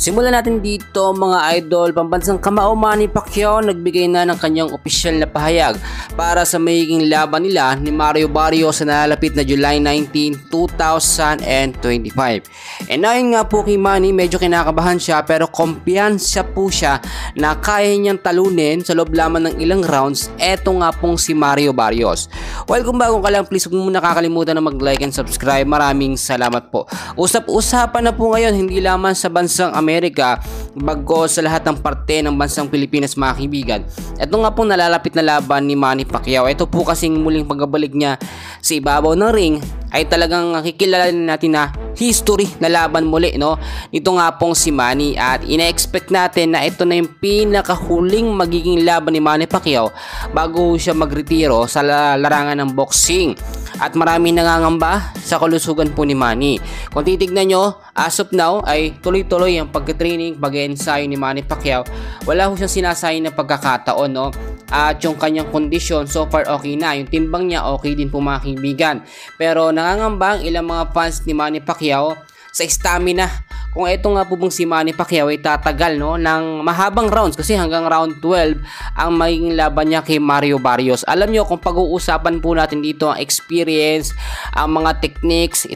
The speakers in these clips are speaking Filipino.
Simulan natin dito mga idol. Pambansang kamao Manny Pacquiao nagbigay na ng kanyang opisyal na pahayag para sa magiging laban nila ni Mario Barrios sa nalalapit na July 19, 2025. And ayon nga po kay Manny, medyo kinakabahan siya pero kumpiyansa po siya na kaya niyang talunin sa loob lamang ng ilang rounds eto nga pong si Mario Barrios. Well, kung bago ka lang, please huwag mo nakakalimutan na mag-like and subscribe. Maraming salamat po. Usap-usapan na po ngayon hindi lamang sa bansang Amerika, bago sa lahat ng parte ng bansang Pilipinas mga kaibigan. Ito nga pong nalalapit na laban ni Manny Pacquiao. Ito po kasing muling pagbabalik niya sa ibabaw ng ring ay talagang kikilalanin natin na history na laban muli, no? Ito nga pong si Manny, at ina-expect natin na ito na yung pinakahuling magiging laban ni Manny Pacquiao bago siya magretiro sa larangan ng boxing. At maraming nangangamba sa kalusugan po ni Manny. Kung titignan nyo, as of now ay tuloy-tuloy ang pagka-training, pag-ensayo ni Manny Pacquiao. Wala ho siyang sinasayang na pagkakataon, no? At yung kanyang kondisyon so far okay na. Yung timbang niya okay din po mga kaibigan. Pero nangangamba ang ilang mga fans ni Manny Pacquiao sa stamina. Kung ito nga po bang si Manny Pacquiao ay tatagal, no, ng mahabang rounds, kasi hanggang round 12 ang magiging laban niya kay Mario Barrios. Alam nyo, kung pag-uusapan po natin dito ang experience, ang mga techniques,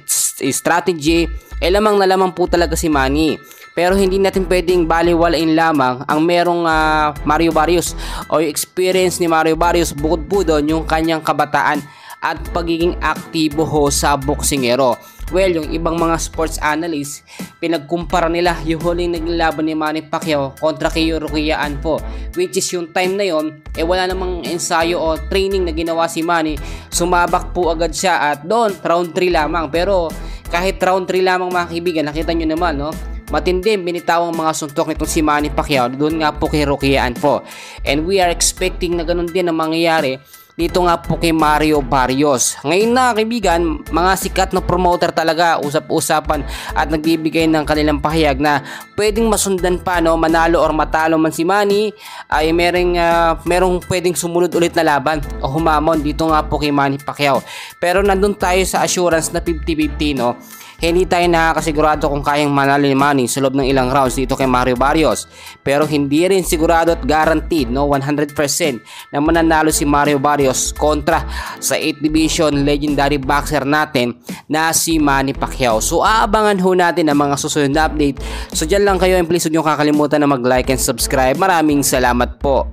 strategy, lamang na lamang po talaga si Manny. Pero hindi natin pwedeng baliwalain lamang ang merong Mario Barrios o yung experience ni Mario Barrios, bukod po doon yung kanyang kabataan at pagiging aktibo ho sa boksingero. Well, yung ibang mga sports analysts, pinagkumpara nila yung huling naging laban ni Manny Pacquiao kontra kay Rocky po, which is yung time na yon wala namang ensayo o training na ginawa si Manny. Sumabak po agad siya at doon round 3 lamang. Pero kahit round 3 lamang mga kaibigan, nakita nyo naman, no, matindi binitawang mga suntok nitong si Manny Pacquiao doon nga po kay Rocky po. And we are expecting na ganun din ang mangyayari dito nga po kay Mario Barrios. Ngayon na kaibigan, mga sikat na promoter talaga usap-usapan at nagbibigay ng kanilang pahayag na pwedeng masundan pa, no, manalo or matalo man si Manny ay merong pwedeng sumunod ulit na laban o humamon dito nga po kay Manny Pacquiao. Pero nandun tayo sa assurance na 50-50, no. Hindi tayo nakakasigurado kung kayang manalo ni Manny sa loob ng ilang rounds dito kay Mario Barrios. Pero hindi rin sigurado at guaranteed, no, 100% na mananalo si Mario Barrios kontra sa 8th Division legendary boxer natin na si Manny Pacquiao. So aabangan ho natin ang mga susunod na update. So dyan lang kayo, and please huwag nyo kakalimutan na mag-like and subscribe. Maraming salamat po.